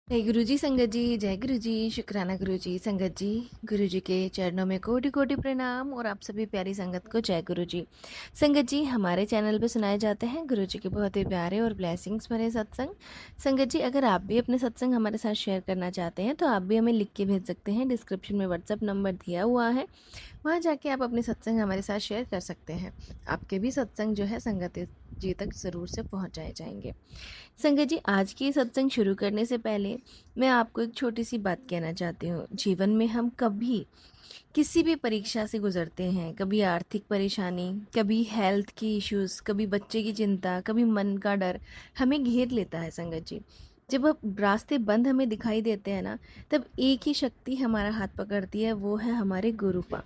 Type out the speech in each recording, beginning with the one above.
जय गुरु जी संगत जी, जय गुरु जी, शुक्राना गुरु जी संगत जी। गुरु जी के चरणों में कोटि कोटि प्रणाम और आप सभी प्यारी संगत को जय गुरु जी। संगत जी, हमारे चैनल पे सुनाए जाते हैं गुरु जी के बहुत ही प्यारे और ब्लेसिंग्स भरे सत्संग। संगत जी, अगर आप भी अपने सत्संग हमारे साथ शेयर करना चाहते हैं तो आप भी हमें लिख के भेज सकते हैं। डिस्क्रिप्शन में व्हाट्सअप नंबर दिया हुआ है, वहाँ जाके आप अपने सत्संग हमारे साथ शेयर कर सकते हैं। आपके भी सत्संग जो है संगत जी तक ज़रूर से पहुँचाए जाएंगे। संगत जी, आज की सत्संग शुरू करने से पहले मैं आपको एक छोटी सी बात कहना चाहती हूँ। जीवन में हम कभी किसी भी परीक्षा से गुजरते हैं, कभी आर्थिक परेशानी, कभी हेल्थ की इश्यूज़, कभी बच्चे की चिंता, कभी मन का डर हमें घेर लेता है संगत जी। जब अब रास्ते बंद हमें दिखाई देते हैं ना, तब एक ही शक्ति हमारा हाथ पकड़ती है, वो है हमारे गुरुपा।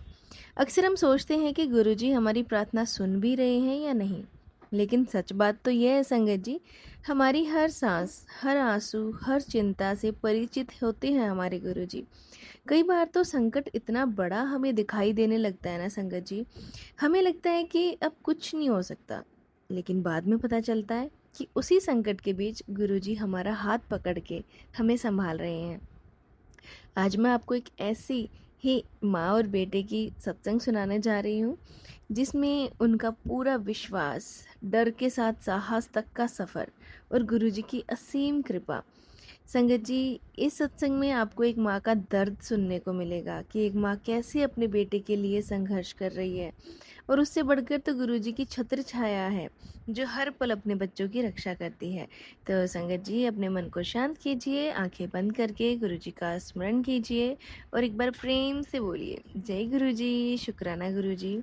अक्सर हम सोचते हैं कि गुरुजी हमारी प्रार्थना सुन भी रहे हैं या नहीं, लेकिन सच बात तो यह है संगत जी, हमारी हर सांस, हर आंसू, हर चिंता से परिचित होते हैं हमारे गुरुजी। कई बार तो संकट इतना बड़ा हमें दिखाई देने लगता है ना संगत जी, हमें लगता है कि अब कुछ नहीं हो सकता, लेकिन बाद में पता चलता है कि उसी संकट के बीच गुरुजी हमारा हाथ पकड़ के हमें संभाल रहे हैं। आज मैं आपको एक ऐसी ही माँ और बेटे की सत्संग सुनाने जा रही हूँ, जिसमें उनका पूरा विश्वास, डर के साथ साहस तक का सफ़र और गुरुजी की असीम कृपा। संगत जी, इस सत्संग में आपको एक माँ का दर्द सुनने को मिलेगा कि एक माँ कैसे अपने बेटे के लिए संघर्ष कर रही है, और उससे बढ़कर तो गुरुजी की छत्र छाया है जो हर पल अपने बच्चों की रक्षा करती है। तो संगत जी, अपने मन को शांत कीजिए, आंखें बंद करके गुरुजी का स्मरण कीजिए और एक बार प्रेम से बोलिए, जय गुरुजी, शुक्राना गुरुजी,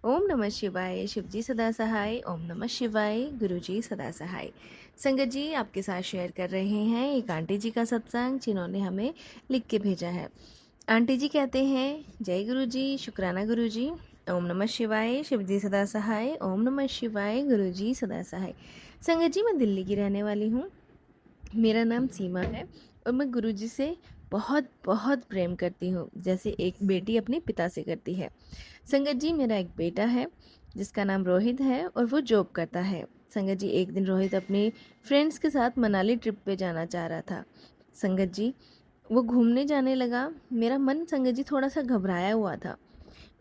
ओम नमः शिवाय, शिवजी सदा सहाय, ओम नमः शिवाय, गुरुजी सदा सहाय। संगत जी, आपके साथ शेयर कर रहे हैं एक आंटी जी का सत्संग, जिन्होंने हमें लिख के भेजा है। आंटी जी कहते हैं, जय गुरुजी, शुक्राना गुरुजी, ओम नमः शिवाय, शिवजी सदा सहाय, ओम नमः शिवाय, गुरुजी सदा सहाय। संगत जी, मैं दिल्ली की रहने वाली हूँ, मेरा नाम सीमा है और मैं गुरुजी से बहुत बहुत प्रेम करती हूँ, जैसे एक बेटी अपने पिता से करती है। संगत जी, मेरा एक बेटा है जिसका नाम रोहित है और वो जॉब करता है। संगत जी, एक दिन रोहित अपने फ्रेंड्स के साथ मनाली ट्रिप पे जाना चाह रहा था। संगत जी, वो घूमने जाने लगा। मेरा मन संगत जी थोड़ा सा घबराया हुआ था।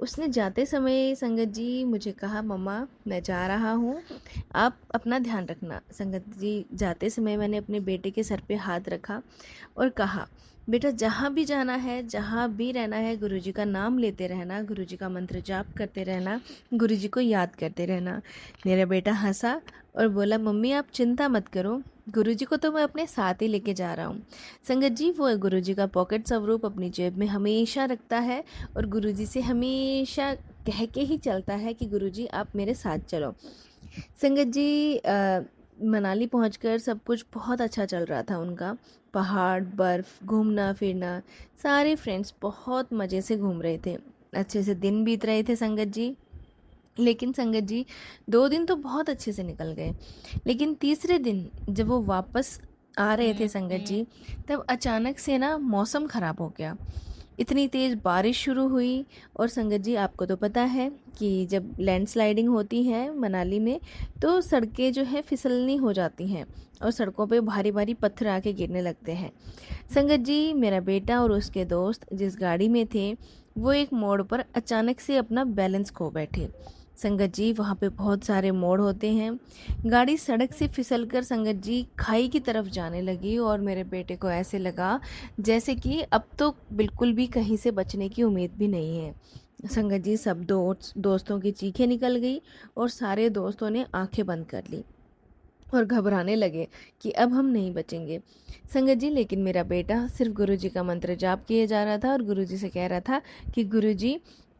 उसने जाते समय संगत जी मुझे कहा, मम्मा मैं जा रहा हूँ, आप अपना ध्यान रखना। संगत जी, जाते समय मैंने अपने बेटे के सर पे हाथ रखा और कहा, बेटा जहाँ भी जाना है, जहाँ भी रहना है, गुरुजी का नाम लेते रहना, गुरुजी का मंत्र जाप करते रहना, गुरुजी को याद करते रहना। मेरा बेटा हंसा और बोला, मम्मी आप चिंता मत करो, गुरुजी को तो मैं अपने साथ ही लेके जा रहा हूँ। संगत जी, वो गुरुजी का पॉकेट स्वरूप अपनी जेब में हमेशा रखता है और गुरुजी से हमेशा कह के ही चलता है कि गुरुजी आप मेरे साथ चलो। संगत जी, मनाली पहुंचकर सब कुछ बहुत अच्छा चल रहा था उनका। पहाड़, बर्फ़, घूमना फिरना, सारे फ्रेंड्स बहुत मज़े से घूम रहे थे, अच्छे से दिन बीत रहे थे संगत जी। लेकिन संगत जी, 2 दिन तो बहुत अच्छे से निकल गए, लेकिन तीसरे दिन जब वो वापस आ रहे थे संगत जी, तब अचानक से ना मौसम ख़राब हो गया। इतनी तेज़ बारिश शुरू हुई और संगत जी, आपको तो पता है कि जब लैंडस्लाइडिंग होती है मनाली में, तो सड़कें जो है फिसलनी हो जाती हैं और सड़कों पे भारी भारी पत्थर आके गिरने लगते हैं। संगत जी, मेरा बेटा और उसके दोस्त जिस गाड़ी में थे, वो एक मोड़ पर अचानक से अपना बैलेंस खो बैठे। संगत जी, वहाँ पे बहुत सारे मोड़ होते हैं। गाड़ी सड़क से फिसलकर संगत जी खाई की तरफ जाने लगी और मेरे बेटे को ऐसे लगा जैसे कि अब तो बिल्कुल भी कहीं से बचने की उम्मीद भी नहीं है। संगत जी, सब दोस्तों की चीखें निकल गई और सारे दोस्तों ने आंखें बंद कर ली और घबराने लगे कि अब हम नहीं बचेंगे। संगत जी, लेकिन मेरा बेटा सिर्फ गुरुजी का मंत्र जाप किए जा रहा था और गुरुजी से कह रहा था कि गुरुजी,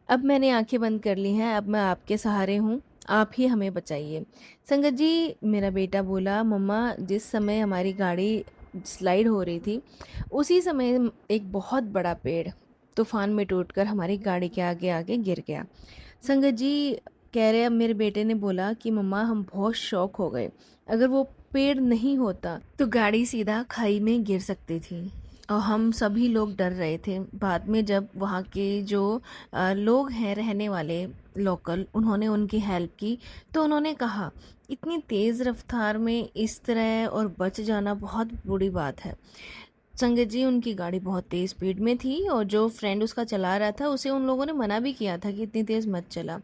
अब मैंने आंखें बंद कर ली हैं, अब मैं आपके सहारे हूँ, आप ही हमें बचाइए। संगत जी, मेरा बेटा बोला, मम्मा जिस समय हमारी गाड़ी स्लाइड हो रही थी, उसी समय एक बहुत बड़ा पेड़ तूफान में टूटकर हमारी गाड़ी के आगे आगे गिर गया। संगत जी कह रहे, अब मेरे बेटे ने बोला कि मम्मा हम बहुत शॉक हो गए, अगर वो पेड़ नहीं होता तो गाड़ी सीधा खाई में गिर सकती थी और हम सभी लोग डर रहे थे। बाद में जब वहाँ के जो लोग हैं रहने वाले लोकल, उन्होंने उनकी हेल्प की, तो उन्होंने कहा इतनी तेज़ रफ्तार में इस तरह और बच जाना बहुत बुरी बात है। संगत जी, उनकी गाड़ी बहुत तेज़ स्पीड में थी और जो फ्रेंड उसका चला रहा था उसे उन लोगों ने मना भी किया था कि इतनी तेज़ मत चला,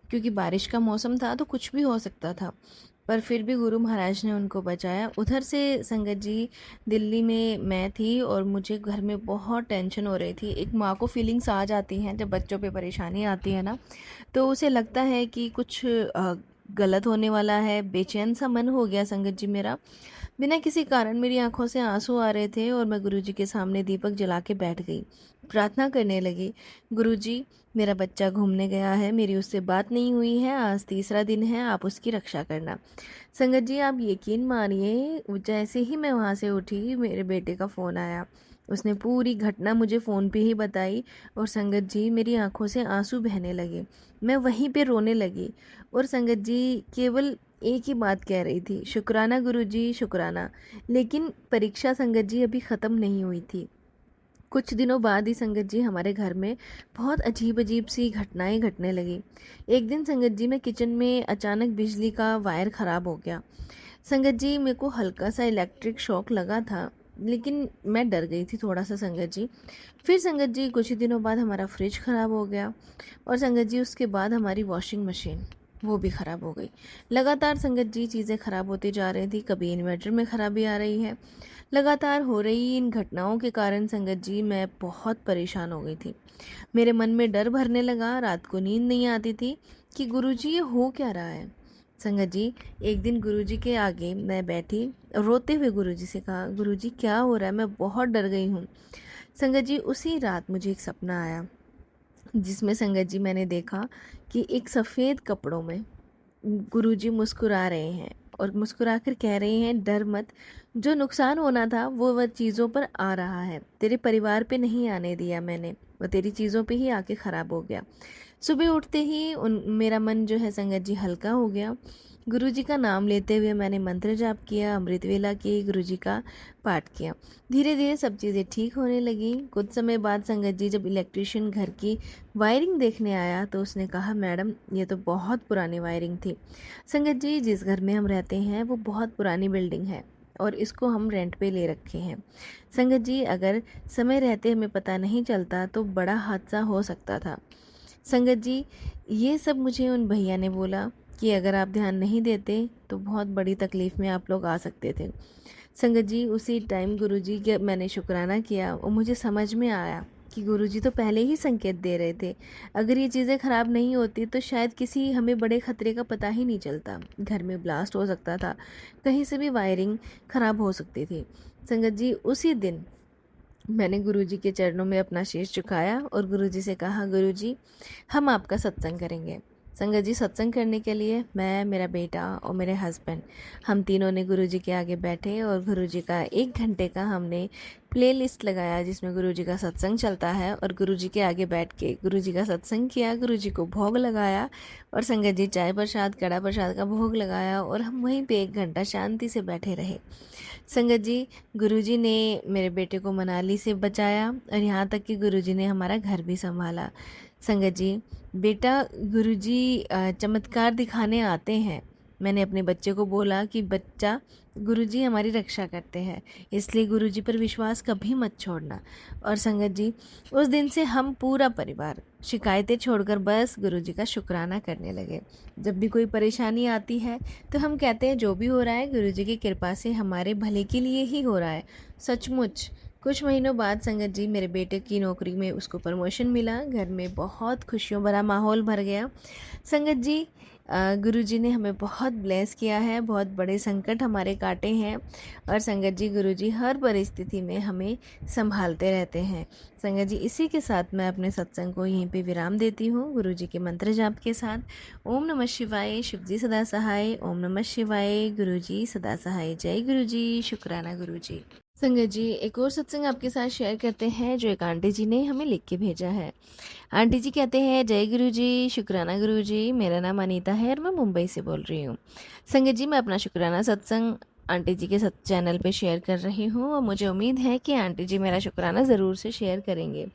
क्योंकि बारिश का मौसम था तो कुछ भी हो सकता था। पर फिर भी गुरु महाराज ने उनको बचाया। उधर से संगत जी, दिल्ली में मैं थी और मुझे घर में बहुत टेंशन हो रही थी। एक माँ को फीलिंग्स आ जाती हैं जब बच्चों पे परेशानी आती है ना, तो उसे लगता है कि कुछ गलत होने वाला है। बेचैन सा मन हो गया संगत जी मेरा। बिना किसी कारण मेरी आंखों से आंसू आ रहे थे और मैं गुरुजी के सामने दीपक जला के बैठ गई। प्रार्थना करने लगी, गुरुजी, मेरा बच्चा घूमने गया है, मेरी उससे बात नहीं हुई है, आज तीसरा दिन है, आप उसकी रक्षा करना। संगत जी, आप यकीन मानिए, जैसे ही मैं वहाँ से उठी मेरे बेटे का फ़ोन आया। उसने पूरी घटना मुझे फ़ोन पे ही बताई और संगत जी, मेरी आंखों से आंसू बहने लगे। मैं वहीं पे रोने लगी और संगत जी केवल एक ही बात कह रही थी, शुक्राना गुरुजी, शुक्राना। लेकिन परीक्षा संगत जी अभी ख़त्म नहीं हुई थी। कुछ दिनों बाद ही संगत जी हमारे घर में बहुत अजीब अजीब सी घटनाएं घटने लगी। एक दिन संगत जी, मैं किचन में अचानक बिजली का वायर ख़राब हो गया। संगत जी, मेरे को हल्का सा इलेक्ट्रिक शॉक लगा था, लेकिन मैं डर गई थी थोड़ा सा संगत जी। फिर संगत जी कुछ ही दिनों बाद हमारा फ्रिज ख़राब हो गया और संगत जी उसके बाद हमारी वॉशिंग मशीन वो भी ख़राब हो गई। लगातार संगत जी चीज़ें ख़राब होती जा रही थी। कभी इन्वर्टर में ख़राबी आ रही है। लगातार हो रही इन घटनाओं के कारण संगत जी मैं बहुत परेशान हो गई थी। मेरे मन में डर भरने लगा, रात को नींद नहीं आती थी कि गुरुजी ये हो क्या रहा है। संगत जी, एक दिन गुरुजी के आगे मैं बैठी, रोते हुए गुरुजी से कहा, गुरुजी क्या हो रहा है, मैं बहुत डर गई हूँ। संगत जी, उसी रात मुझे एक सपना आया जिसमें संगत जी मैंने देखा कि एक सफ़ेद कपड़ों में गुरुजी मुस्कुरा रहे हैं और मुस्कुराकर कह रहे हैं, डर मत, जो नुकसान होना था वो वह चीज़ों पर आ रहा है, तेरे परिवार पे नहीं आने दिया मैंने, वो तेरी चीज़ों पे ही आके ख़राब हो गया। सुबह उठते ही मेरा मन जो है संगत जी हल्का हो गया। गुरुजी का नाम लेते हुए मैंने मंत्र जाप किया, अमृत वेला की, गुरुजी का पाठ किया। धीरे धीरे सब चीज़ें ठीक होने लगी। कुछ समय बाद संगत जी जब इलेक्ट्रिशियन घर की वायरिंग देखने आया तो उसने कहा, मैडम ये तो बहुत पुरानी वायरिंग थी। संगत जी, जिस घर में हम रहते हैं वो बहुत पुरानी बिल्डिंग है और इसको हम रेंट पे ले रखे हैं। संगत जी, अगर समय रहते हमें पता नहीं चलता तो बड़ा हादसा हो सकता था। संगत जी, ये सब मुझे उन भैया ने बोला कि अगर आप ध्यान नहीं देते तो बहुत बड़ी तकलीफ़ में आप लोग आ सकते थे। संगत जी, उसी टाइम गुरुजी के मैंने शुक्राना किया और मुझे समझ में आया कि गुरुजी तो पहले ही संकेत दे रहे थे। अगर ये चीज़ें ख़राब नहीं होती तो शायद किसी हमें बड़े ख़तरे का पता ही नहीं चलता। घर में ब्लास्ट हो सकता था, कहीं से भी वायरिंग ख़राब हो सकती थी। संगत जी, उसी दिन मैंने गुरुजी के चरणों में अपना शीश झुकाया और गुरुजी से कहा, गुरुजी हम आपका सत्संग करेंगे। संगत जी, सत्संग करने के लिए मैं, मेरा बेटा और मेरे हस्बैंड, हम तीनों ने गुरुजी के आगे बैठे और गुरुजी का 1 घंटे का हमने प्लेलिस्ट लगाया जिसमें गुरुजी का सत्संग चलता है और गुरुजी के आगे बैठ के गुरुजी का सत्संग किया, गुरुजी को भोग लगाया और संगत जी चाय प्रसाद, कड़ा प्रसाद का भोग लगाया और हम वहीं पे 1 घंटा शांति से बैठे रहे। संगत जी, गुरुजी ने मेरे बेटे को मनाली से बचाया और यहाँ तक कि गुरुजी ने हमारा घर भी संभाला। संगत जी, बेटा गुरुजी चमत्कार दिखाने आते हैं। मैंने अपने बच्चे को बोला कि बच्चा, गुरुजी हमारी रक्षा करते हैं, इसलिए गुरुजी पर विश्वास कभी मत छोड़ना। और संगत जी, उस दिन से हम पूरा परिवार शिकायतें छोड़कर बस गुरुजी का शुक्राना करने लगे। जब भी कोई परेशानी आती है तो हम कहते हैं जो भी हो रहा है गुरुजी की कृपा से हमारे भले के लिए ही हो रहा है। सचमुच कुछ महीनों बाद संगत जी मेरे बेटे की नौकरी में उसको प्रमोशन मिला। घर में बहुत खुशियों भरा माहौल भर गया। संगत जी, गुरुजी ने हमें बहुत ब्लेस किया है, बहुत बड़े संकट हमारे काटे हैं और संगत जी गुरुजी हर परिस्थिति में हमें संभालते रहते हैं। संगत जी, इसी के साथ मैं अपने सत्संग को यहीं पे विराम देती हूँ गुरुजी के मंत्र जाप के साथ। ओम नमः शिवाय, शिवजी सदा सहाय। ओम नमः शिवाय, गुरुजी सदा सहाय। जय गुरुजी, शुक्राना गुरुजी। संगत जी, एक और सत्संग आपके साथ शेयर करते हैं जो एक आंटी जी ने हमें लिख के भेजा है। आंटी जी कहते हैं, जय गुरुजी, शुक्राना गुरुजी, मेरा नाम अनीता है और मैं मुंबई से बोल रही हूँ। संगत जी, मैं अपना शुक्राना सत्संग आंटी जी के चैनल पे शेयर कर रही हूँ और मुझे उम्मीद है कि आंटी जी मेरा शुक्राना ज़रूर से शेयर करेंगे।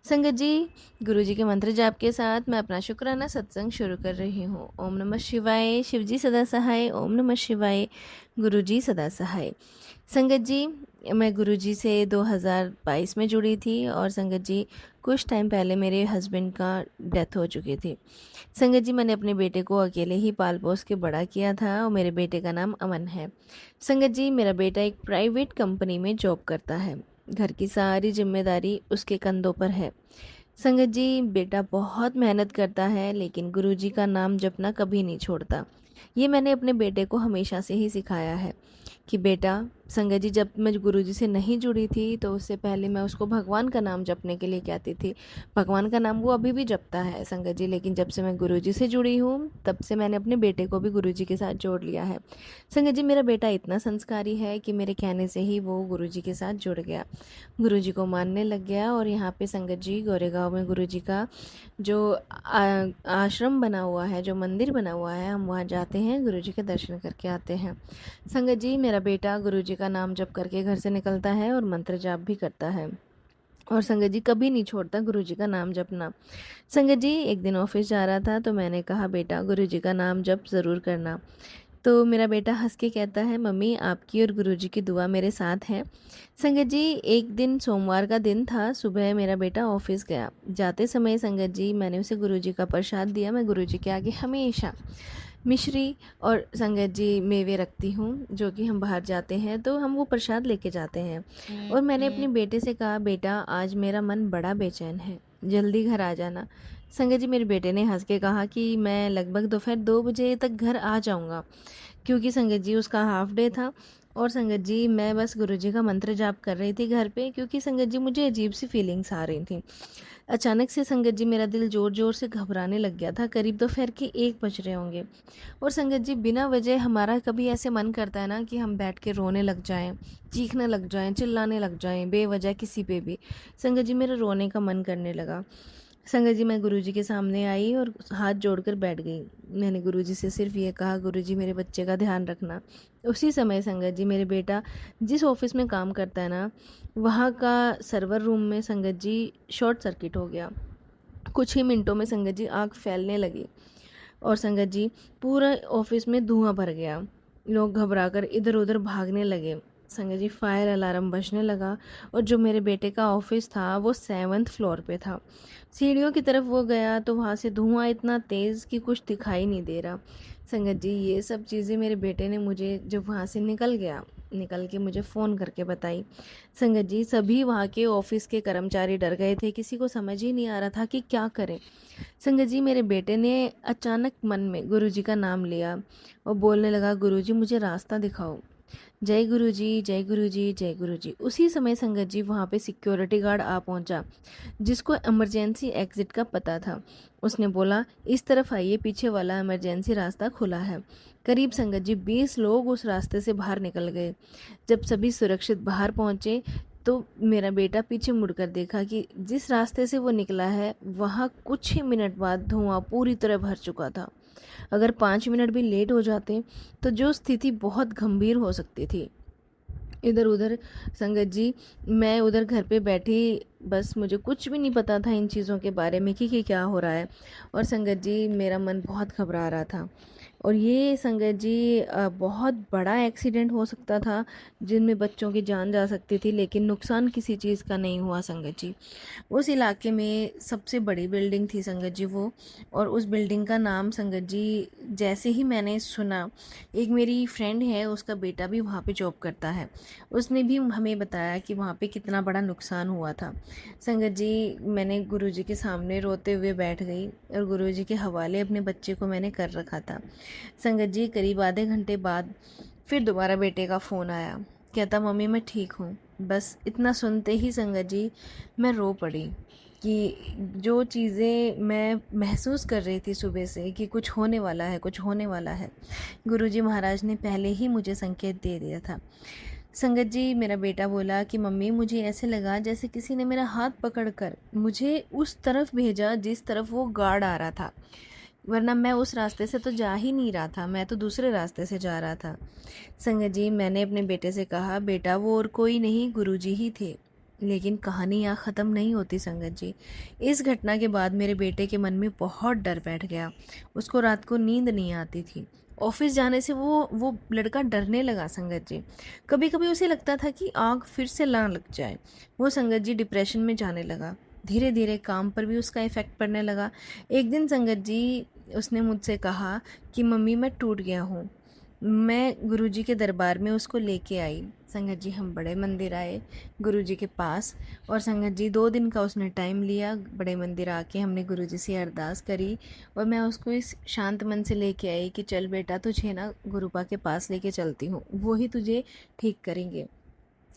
संगत जी, गुरुजी के मंत्र जाप के साथ मैं अपना शुक्राना सत्संग शुरू कर रही हूँ। ओम नमः शिवाय, शिवजी सदा सहाय। ओम नमः शिवाय, गुरुजी सदा सहाय। संगत जी, मैं गुरुजी से 2022 में जुड़ी थी और संगत जी कुछ टाइम पहले मेरे हस्बैंड का डेथ हो चुकी थी। संगत जी मैंने अपने बेटे को अकेले ही पाल पोस के बड़ा किया था और मेरे बेटे का नाम अमन है। संगत जी मेरा बेटा एक प्राइवेट कंपनी में जॉब करता है। घर की सारी जिम्मेदारी उसके कंधों पर है। संगत जी बेटा बहुत मेहनत करता है लेकिन गुरुजी का नाम जपना कभी नहीं छोड़ता। ये मैंने अपने बेटे को हमेशा से ही सिखाया है कि बेटा, संगत जी जब मैं गुरुजी से नहीं जुड़ी थी तो उससे पहले मैं उसको भगवान का नाम जपने के लिए कहती थी। भगवान का नाम वो अभी भी जपता है संगत जी, लेकिन जब से मैं गुरुजी से जुड़ी हूँ तब से मैंने अपने बेटे को भी गुरुजी के साथ जोड़ लिया है। संगत जी मेरा बेटा इतना संस्कारी है कि मेरे कहने से ही वो गुरुजी के साथ जुड़ गया, गुरुजी को मानने लग गया। और यहाँ पे संगत जी गोरेगांव में गुरुजी का जो आश्रम बना हुआ है, जो मंदिर बना हुआ है, हम वहाँ जाते हैं, गुरुजी के दर्शन करके आते हैं। संगत जी मेरा बेटा गुरुजी का नाम जप करके घर से निकलता है और मंत्र जाप भी करता है और संगत जी कभी नहीं छोड़ता गुरुजी का नाम जपना। संगत जी एक दिन ऑफिस जा रहा था तो मैंने कहा बेटा गुरुजी का नाम जप ज़रूर करना। तो मेरा बेटा हंस के कहता है मम्मी आपकी और गुरुजी की दुआ मेरे साथ है। संगत जी एक दिन सोमवार का दिन था, सुबह मेरा बेटा ऑफिस गया। जाते समय संगत जी मैंने उसे गुरुजी का प्रसाद दिया। मैं गुरुजी के आगे हमेशा मिश्री और संगत जी मेवे रखती हूँ, जो कि हम बाहर जाते हैं तो हम वो प्रसाद लेके जाते हैं। और मैंने अपने बेटे से कहा बेटा आज मेरा मन बड़ा बेचैन है, जल्दी घर आ जाना। संगत जी मेरे बेटे ने हंस के कहा कि मैं लगभग दोपहर 2 बजे तक घर आ जाऊँगा, क्योंकि संगत जी उसका हाफ डे था। और संगत जी मैं बस गुरुजी का मंत्र जाप कर रही थी घर पे, क्योंकि संगत जी मुझे अजीब सी फीलिंग्स आ रही थी। अचानक से संगत जी मेरा दिल ज़ोर ज़ोर से घबराने लग गया था। करीब दोपहर के 1 बज रहे होंगे। और संगत जी बिना वजह हमारा कभी ऐसे मन करता है ना कि हम बैठ के रोने लग जाएं, चीखने लग जाएं, चिल्लाने लग जाएं बेवजह किसी पे भी। संगत जी मेरा रोने का मन करने लगा। संगत जी मैं गुरुजी के सामने आई और हाथ जोड़कर बैठ गई। मैंने गुरुजी से सिर्फ ये कहा गुरुजी मेरे बच्चे का ध्यान रखना। उसी समय संगत जी मेरे बेटा जिस ऑफिस में काम करता है ना, वहाँ का सर्वर रूम में संगत जी शॉर्ट सर्किट हो गया। कुछ ही मिनटों में संगत जी आग फैलने लगी और संगत जी पूरा ऑफिस में धुआं भर गया। लोग घबराकर इधर उधर भागने लगे। संगत जी फायर अलार्म बजने लगा और जो मेरे बेटे का ऑफिस था वो 7th फ्लोर पे था। सीढ़ियों की तरफ वो गया तो वहाँ से धुआं इतना तेज़ कि कुछ दिखाई नहीं दे रहा। संगत जी ये सब चीज़ें मेरे बेटे ने मुझे जब वहाँ से निकल के मुझे फ़ोन करके बताई। संगत जी सभी वहाँ के ऑफिस के कर्मचारी डर गए थे, किसी को समझ ही नहीं आ रहा था कि क्या करें। संगत जी मेरे बेटे ने अचानक मन में गुरुजी का नाम लिया और बोलने लगा गुरुजी मुझे रास्ता दिखाओ, जय गुरुजी जय गुरुजी जय गुरुजी। उसी समय संगत जी वहाँ पे सिक्योरिटी गार्ड आ पहुँचा, जिसको इमरजेंसी एग्जिट का पता था। उसने बोला इस तरफ आइए, पीछे वाला इमरजेंसी रास्ता खुला है। करीब संगत जी 20 लोग उस रास्ते से बाहर निकल गए। जब सभी सुरक्षित बाहर पहुँचे तो मेरा बेटा पीछे मुड़कर देखा कि जिस रास्ते से वो निकला है वहाँ कुछ ही मिनट बाद धुआं पूरी तरह भर चुका था। अगर 5 मिनट भी लेट हो जाते तो जो स्थिति बहुत गंभीर हो सकती थी। इधर उधर संगत जी मैं उधर घर पे बैठी, बस मुझे कुछ भी नहीं पता था इन चीज़ों के बारे में कि क्या हो रहा है। और संगत जी मेरा मन बहुत घबरा रहा था। और ये संगत जी बहुत बड़ा एक्सीडेंट हो सकता था जिनमें बच्चों की जान जा सकती थी, लेकिन नुकसान किसी चीज़ का नहीं हुआ संगत जी। उस इलाके में सबसे बड़ी बिल्डिंग थी संगत जी वो, और उस बिल्डिंग का नाम संगत जी जैसे ही मैंने सुना, एक मेरी फ्रेंड है उसका बेटा भी वहाँ पे जॉब करता है, उसने भी हमें बताया कि वहाँ पे कितना बड़ा नुकसान हुआ था। संगत जी मैंने गुरुजी के सामने रोते हुए बैठ गई और गुरुजी के हवाले अपने बच्चे को मैंने कर रखा था। संगत जी करीब आधे घंटे बाद फिर दोबारा बेटे का फ़ोन आया, कहता मम्मी मैं ठीक हूँ। बस इतना सुनते ही संगत जी मैं रो पड़ी कि जो चीज़ें मैं महसूस कर रही थी सुबह से कि कुछ होने वाला है, कुछ होने वाला है, गुरुजी महाराज ने पहले ही मुझे संकेत दे दिया था। संगत जी मेरा बेटा बोला कि मम्मी मुझे ऐसे लगा जैसे किसी ने मेरा हाथ पकड़कर मुझे उस तरफ भेजा जिस तरफ वो गार्ड आ रहा था, वरना मैं उस रास्ते से तो जा ही नहीं रहा था, मैं तो दूसरे रास्ते से जा रहा था। संगत जी मैंने अपने बेटे से कहा बेटा वो और कोई नहीं गुरुजी ही थे। लेकिन कहानी यहाँ ख़त्म नहीं होती संगत जी। इस घटना के बाद मेरे बेटे के मन में बहुत डर बैठ गया। उसको रात को नींद नहीं आती थी। ऑफिस जाने से वो लड़का डरने लगा संगत जी। कभी कभी उसे लगता था कि आग फिर से ना लग जाए। वो संगत जी डिप्रेशन में जाने लगा। धीरे धीरे काम पर भी उसका इफ़ेक्ट पड़ने लगा। एक दिन संगत जी उसने मुझसे कहा कि मम्मी मैं टूट गया हूँ। मैं गुरुजी के दरबार में उसको लेके आई। संगत जी हम बड़े मंदिर आए गुरुजी के पास, और संगत जी 2 दिन का उसने टाइम लिया। बड़े मंदिर आके हमने गुरुजी से अरदास करी, और मैं उसको इस शांत मन से लेके आई कि चल बेटा तुझे ना गुरुपा के पास लेके चलती हूँ, वो ही तुझे ठीक करेंगे।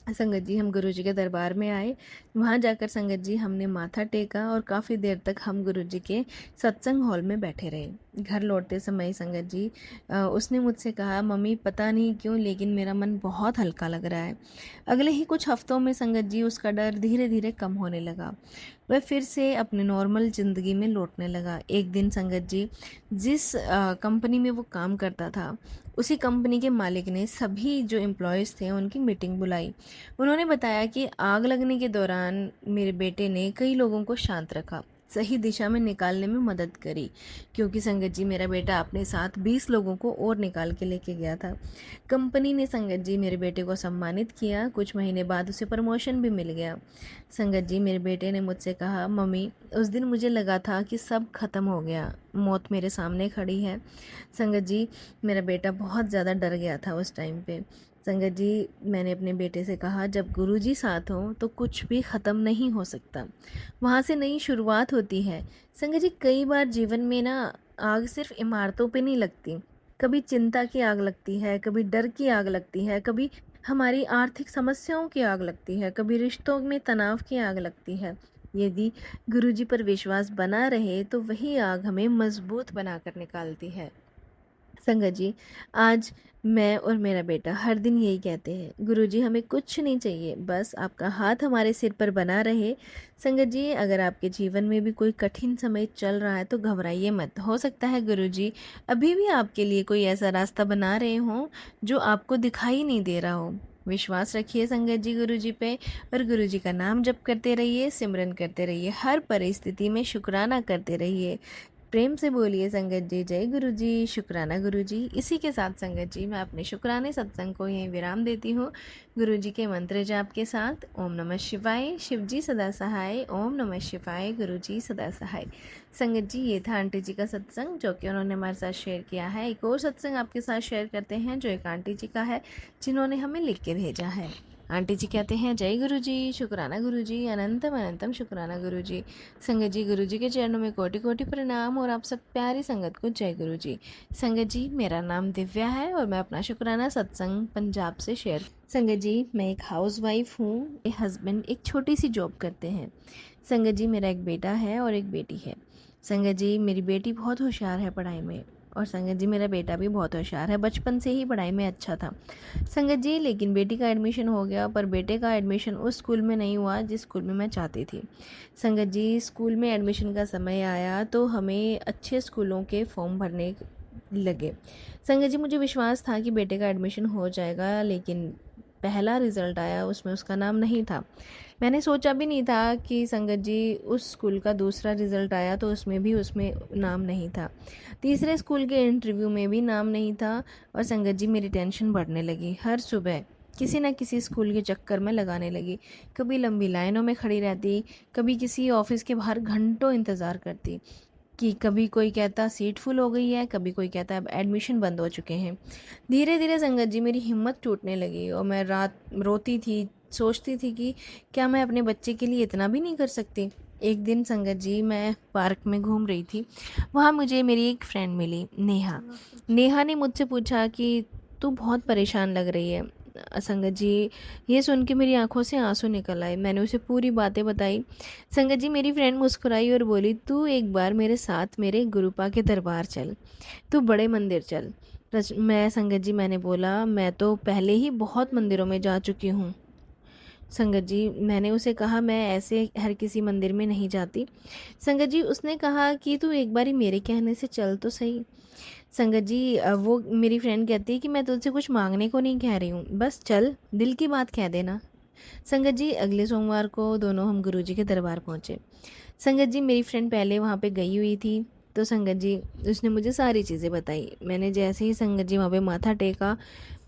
संगत जी हम गुरुजी के दरबार में आए। वहाँ जाकर संगत जी हमने माथा टेका और काफ़ी देर तक हम गुरुजी के सत्संग हॉल में बैठे रहे। घर लौटते समय संगत जी उसने मुझसे कहा मम्मी पता नहीं क्यों लेकिन मेरा मन बहुत हल्का लग रहा है। अगले ही कुछ हफ्तों में संगत जी उसका डर धीरे धीरे कम होने लगा। वह फिर से अपने नॉर्मल ज़िंदगी में लौटने लगा। एक दिन संगत जी जिस कंपनी में वो काम करता था उसी कंपनी के मालिक ने सभी जो एम्प्लॉयज़ थे उनकी मीटिंग बुलाई। उन्होंने बताया कि आग लगने के दौरान मेरे बेटे ने कई लोगों को शांत रखा, सही दिशा में निकालने में मदद करी, क्योंकि संगत जी मेरा बेटा अपने साथ 20 लोगों को और निकाल के लेके गया था। कंपनी ने संगत जी मेरे बेटे को सम्मानित किया। कुछ महीने बाद उसे प्रमोशन भी मिल गया। संगत जी मेरे बेटे ने मुझसे कहा मम्मी उस दिन मुझे लगा था कि सब खत्म हो गया, मौत मेरे सामने खड़ी है। संगत जी मेरा बेटा बहुत ज़्यादा डर गया था उस टाइम पे। संगत जी मैंने अपने बेटे से कहा जब गुरुजी साथ हो तो कुछ भी ख़त्म नहीं हो सकता, वहाँ से नई शुरुआत होती है। संगत जी कई बार जीवन में ना आग सिर्फ इमारतों पे नहीं लगती, कभी चिंता की आग लगती है, कभी डर की आग लगती है, कभी हमारी आर्थिक समस्याओं की आग लगती है, कभी रिश्तों में तनाव की आग लगती है। यदि गुरुजी पर विश्वास बना रहे तो वही आग हमें मजबूत बनाकर निकालती है। संगत जी आज मैं और मेरा बेटा हर दिन यही कहते हैं गुरुजी हमें कुछ नहीं चाहिए, बस आपका हाथ हमारे सिर पर बना रहे। संगत जी अगर आपके जीवन में भी कोई कठिन समय चल रहा है तो घबराइए मत, हो सकता है गुरुजी अभी भी आपके लिए कोई ऐसा रास्ता बना रहे हों जो आपको दिखाई नहीं दे रहा हो। विश्वास रखिए संगत जी गुरुजी पे, और गुरुजी का नाम जप करते रहिए, सिमरन करते रहिए, हर परिस्थिति में शुक्राना करते रहिए। प्रेम से बोलिए संगत जी जय गुरु जी, शुक्राना गुरु जी। इसी के साथ संगत जी मैं अपने शुक्राने सत्संग को यहीं विराम देती हूँ गुरु जी के मंत्र जाप के साथ। ओम नमः शिवाय, शिव जी सदा सहाय। ओम नमः शिवाय, गुरु जी सदा सहाय। संगत जी ये था आंटी जी का सत्संग जो कि उन्होंने हमारे साथ शेयर किया है। एक और सत्संग आपके साथ शेयर करते हैं जो एक आंटी जी का है जिन्होंने हमें लिख के भेजा है। आंटी जी कहते हैं जय गुरु जी, शुक्राना गुरु जी, अनंतम अनंतम शुक्राना गुरु जी। संगत जी गुरु जी के चरणों में कोटि कोटि प्रणाम, और आप सब प्यारी संगत को जय गुरु जी। संगत जी मेरा नाम दिव्या है और मैं अपना शुक्राना सत्संग पंजाब से शेयर। संगत जी मैं एक हाउस वाइफ हूँ, मेरे हस्बैंड एक छोटी सी जॉब करते हैं। संगत जी मेरा एक बेटा है और एक बेटी है। संगत जी मेरी बेटी बहुत होशियार है पढ़ाई में, और संगत जी मेरा बेटा भी बहुत होशियार है, बचपन से ही पढ़ाई में अच्छा था। संगत जी लेकिन बेटी का एडमिशन हो गया, पर बेटे का एडमिशन उस स्कूल में नहीं हुआ जिस स्कूल में मैं चाहती थी। संगत जी स्कूल में एडमिशन का समय आया तो हमें अच्छे स्कूलों के फॉर्म भरने लगे। संगत जी मुझे विश्वास था कि बेटे का एडमिशन हो जाएगा, लेकिन पहला रिज़ल्ट आया उसमें उसका नाम नहीं था। मैंने सोचा भी नहीं था कि संगत जी उस स्कूल का दूसरा रिज़ल्ट आया तो उसमें नाम नहीं था। तीसरे स्कूल के इंटरव्यू में भी नाम नहीं था, और संगत जी मेरी टेंशन बढ़ने लगी। हर सुबह किसी न किसी स्कूल के चक्कर में लगाने लगी। कभी लंबी लाइनों में खड़ी रहती, कभी किसी ऑफिस के बाहर घंटों इंतज़ार करती, कि कभी कोई कहता सीट फुल हो गई है, कभी कोई कहता अब एडमिशन बंद हो चुके हैं। धीरे धीरे संगत जी मेरी हिम्मत टूटने लगी और मैं रात रोती थी, सोचती थी कि क्या मैं अपने बच्चे के लिए इतना भी नहीं कर सकती। एक दिन संगत जी मैं पार्क में घूम रही थी, वहाँ मुझे मेरी एक फ्रेंड मिली नेहा। नेहा ने मुझसे पूछा कि तू बहुत परेशान लग रही है। संगत जी ये सुन के मेरी आंखों से आंसू निकल आए। मैंने उसे पूरी बातें बताई। संगत जी मेरी फ्रेंड मुस्कुराई और बोली तू एक बार मेरे साथ मेरे गुरुपा के दरबार चल, तू बड़े मंदिर चल। मैं संगत जी मैंने बोला मैं तो पहले ही बहुत मंदिरों में जा चुकी हूँ। संगत जी मैंने उसे कहा मैं ऐसे हर किसी मंदिर में नहीं जाती। संगत जी उसने कहा कि तू एक बारी मेरे कहने से चल तो सही। संगत जी वो मेरी फ्रेंड कहती है कि मैं तुझसे कुछ मांगने को नहीं कह रही हूँ, बस चल दिल की बात कह देना। संगत जी अगले सोमवार को दोनों हम गुरुजी के दरबार पहुँचे। संगत जी मेरी फ्रेंड पहले वहाँ पे गई हुई थी तो संगत जी उसने मुझे सारी चीज़ें बताई। मैंने जैसे ही संगत जी वहाँ पे माथा टेका,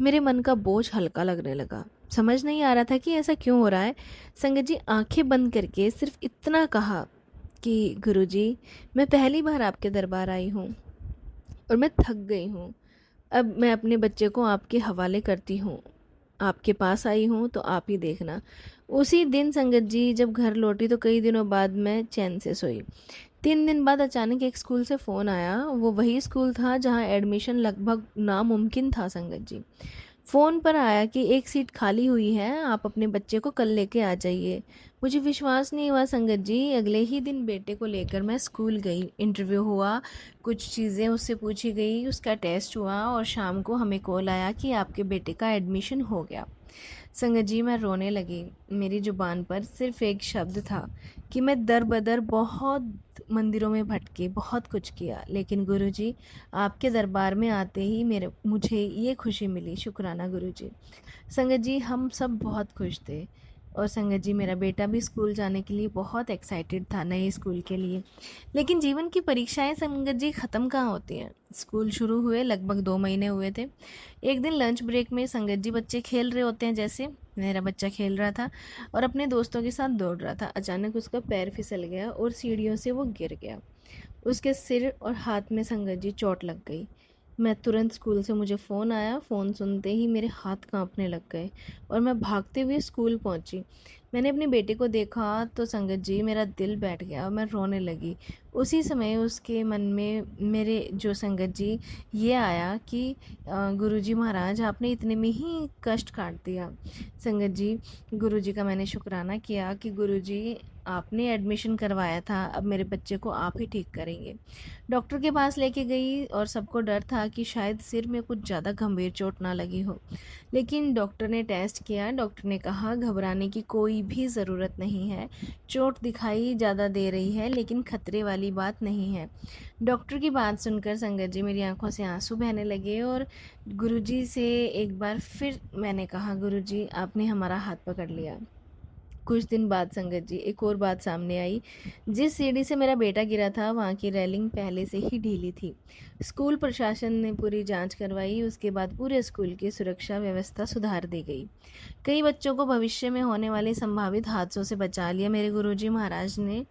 मेरे मन का बोझ हल्का लगने लगा। समझ नहीं आ रहा था कि ऐसा क्यों हो रहा है। संगत जी आंखें बंद करके सिर्फ इतना कहा कि गुरुजी, मैं पहली बार आपके दरबार आई हूँ और मैं थक गई हूँ। अब मैं अपने बच्चे को आपके हवाले करती हूँ। आपके पास आई हूँ तो आप ही देखना। उसी दिन संगत जी जब घर लौटी तो कई दिनों बाद मैं चैन से सोई। 3 दिन बाद अचानक एक स्कूल से फ़ोन आया। वो वही स्कूल था जहाँ एडमिशन लगभग नामुमकिन था संगत जी। फ़ोन पर आया कि एक सीट खाली हुई है, आप अपने बच्चे को कल लेके आ जाइए। मुझे विश्वास नहीं हुआ संगत जी। अगले ही दिन बेटे को लेकर मैं स्कूल गई। इंटरव्यू हुआ, कुछ चीज़ें उससे पूछी गई, उसका टेस्ट हुआ और शाम को हमें कॉल आया कि आपके बेटे का एडमिशन हो गया। संगत जी मैं रोने लगी। मेरी ज़ुबान पर सिर्फ़ एक शब्द था कि मैं दर-बदर बहुत मंदिरों में भटकी, बहुत कुछ किया, लेकिन गुरुजी आपके दरबार में आते ही मेरे मुझे ये खुशी मिली। शुक्राना गुरुजी। संगत जी हम सब बहुत खुश थे और संगत जी मेरा बेटा भी स्कूल जाने के लिए बहुत एक्साइटेड था नए स्कूल के लिए। लेकिन जीवन की परीक्षाएं संगत जी ख़त्म कहाँ होती हैं। स्कूल शुरू हुए लगभग 2 महीने हुए थे। एक दिन लंच ब्रेक में संगत जी बच्चे खेल रहे होते हैं, जैसे मेरा बच्चा खेल रहा था और अपने दोस्तों के साथ दौड़ रहा था। अचानक उसका पैर फिसल गया और सीढ़ियों से वो गिर गया। उसके सिर और हाथ में संगत जी चोट लग गई। मैं तुरंत स्कूल से मुझे फ़ोन आया। फ़ोन सुनते ही मेरे हाथ कांपने लग गए और मैं भागते हुए स्कूल पहुंची। मैंने अपने बेटे को देखा तो संगत जी मेरा दिल बैठ गया और मैं रोने लगी। उसी समय उसके मन में मेरे जो संगत जी ये आया कि गुरुजी महाराज आपने इतने में ही कष्ट काट दिया। संगत जी गुरुजी का मैंने शुक्राना किया कि गुरुजी आपने एडमिशन करवाया था, अब मेरे बच्चे को आप ही ठीक करेंगे। डॉक्टर के पास लेके गई और सबको डर था कि शायद सिर में कुछ ज़्यादा गंभीर चोट ना लगी हो। लेकिन डॉक्टर ने टेस्ट किया। डॉक्टर ने कहा घबराने की कोई भी ज़रूरत नहीं है। चोट दिखाई ज़्यादा दे रही है लेकिन खतरे वाली बात नहीं है। डॉक्टर की बात सुनकर संगत जी मेरी आंखों से आंसू बहने लगे और गुरुजी से एक बार फिर मैंने कहा गुरुजी आपने हमारा हाथ पकड़ लिया। कुछ दिन बाद संगत जी एक और बात सामने आई। जिस सीढ़ी से मेरा बेटा गिरा था वहाँ की रेलिंग पहले से ही ढीली थी। स्कूल प्रशासन ने पूरी जांच करवाई। उसके बाद पूरे स्कूल की सुरक्षा व्यवस्था सुधार दी गई। कई बच्चों को भविष्य में होने वाले संभावित हादसों से बचा लिया मेरे गुरुजी महाराज ने।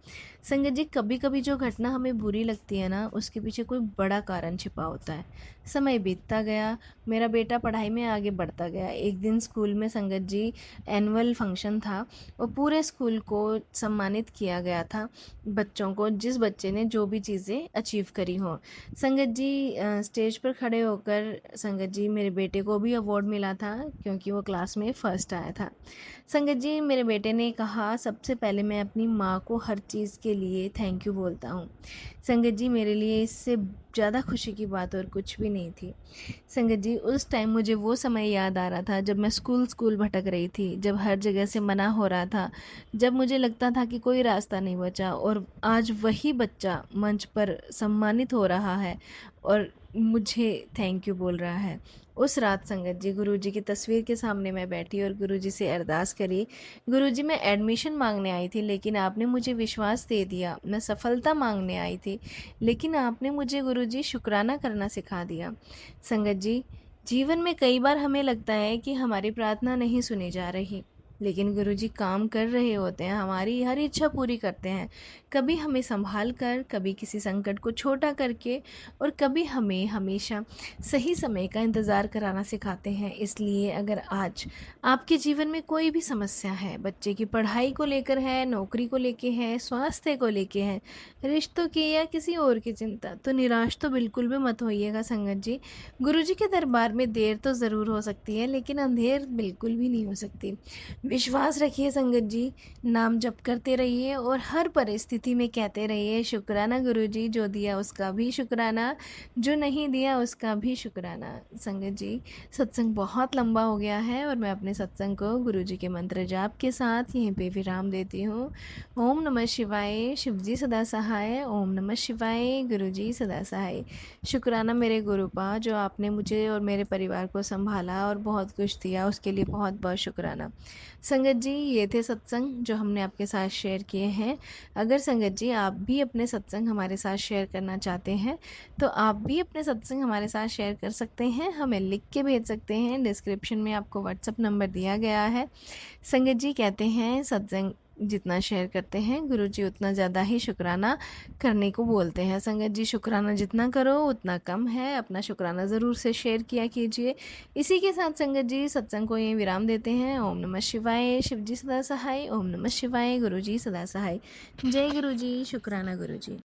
संगत जी कभी कभी जो घटना हमें बुरी लगती है ना, उसके पीछे कोई बड़ा कारण छिपा होता है। समय बीतता गया, मेरा बेटा पढ़ाई में आगे बढ़ता गया। एक दिन स्कूल में संगत जी एनुअल फंक्शन था और पूरे स्कूल को सम्मानित किया गया था बच्चों को, जिस बच्चे ने जो भी चीज़ें अचीव करी हों। संगत जी स्टेज पर खड़े होकर संगत जी मेरे बेटे को भी अवार्ड मिला था क्योंकि वो क्लास में फ़र्स्ट आया था। संगत जी मेरे बेटे ने कहा सबसे पहले मैं अपनी माँ को हर चीज़ के लिए थैंक यू बोलता हूँ। संगत जी मेरे लिए इससे ज़्यादा खुशी की बात और कुछ भी नहीं थी। संगत जी उस टाइम मुझे वो समय याद आ रहा था जब मैं स्कूल भटक रही थी, जब हर जगह से मना हो रहा था, जब मुझे लगता था कि कोई रास्ता नहीं बचा और आज वही बच्चा मंच पर सम्मानित हो रहा है और मुझे थैंक यू बोल रहा है। उस रात संगत जी गुरुजी की तस्वीर के सामने मैं बैठी और गुरुजी से अरदास करी। गुरुजी मैं एडमिशन मांगने आई थी लेकिन आपने मुझे विश्वास दे दिया। मैं सफलता मांगने आई थी लेकिन आपने मुझे गुरुजी शुक्राना करना सिखा दिया। संगत जी जीवन में कई बार हमें लगता है कि हमारी प्रार्थना नहीं सुनी जा रही, लेकिन गुरुजी काम कर रहे होते हैं, हमारी हर इच्छा पूरी करते हैं। कभी हमें संभाल कर, कभी किसी संकट को छोटा करके और कभी हमें हमेशा सही समय का इंतज़ार कराना सिखाते हैं। इसलिए अगर आज आपके जीवन में कोई भी समस्या है, बच्चे की पढ़ाई को लेकर है, नौकरी को लेके है, स्वास्थ्य को लेके है, रिश्तों की या किसी और की चिंता, तो निराश तो बिल्कुल भी मत होइएगा संगत जी। गुरुजी के दरबार में देर तो ज़रूर हो सकती है लेकिन अंधेर बिल्कुल भी नहीं हो सकती। विश्वास रखिए संगत जी, नाम जप करते रहिए और हर परिस्थिति में कहते रहिए शुक्राना गुरुजी, जो दिया उसका भी शुक्राना, जो नहीं दिया उसका भी शुक्राना। संगत जी सत्संग बहुत लंबा हो गया है और मैं अपने सत्संग को गुरुजी के मंत्र जाप के साथ यहीं पे विराम देती हूँ। ओम नमः शिवाय, शिवजी सदा सहाय। ओम नमः शिवाय, गुरुजी सदा सहाय। शुक्राना मेरे गुरुपा, जो आपने मुझे और मेरे परिवार को संभाला और बहुत कुछ दिया, उसके लिए बहुत बहुत शुक्राना। संगत जी, ये थे सत्संग जो हमने आपके साथ शेयर किए हैं। अगर संगत जी आप भी अपने सत्संग हमारे साथ शेयर करना चाहते हैं, तो आप भी अपने सत्संग हमारे साथ शेयर कर सकते हैं, हमें लिख के भेज सकते हैं। डिस्क्रिप्शन में आपको व्हाट्सएप नंबर दिया गया है। संगत जी कहते हैं सत्संग जितना शेयर करते हैं गुरुजी उतना ज़्यादा ही शुक्राना करने को बोलते हैं। संगत जी, शुक्राना जितना करो उतना कम है, अपना शुक्राना ज़रूर से शेयर किया कीजिए। इसी के साथ संगत जी सत्संग को यहीं विराम देते हैं। ओम नमः शिवाय। शिव जी सदा सहाय। ओम नमः शिवाय। गुरु जी सदा सहाय। जय गुरु जी। शुक्राना गुरु जी।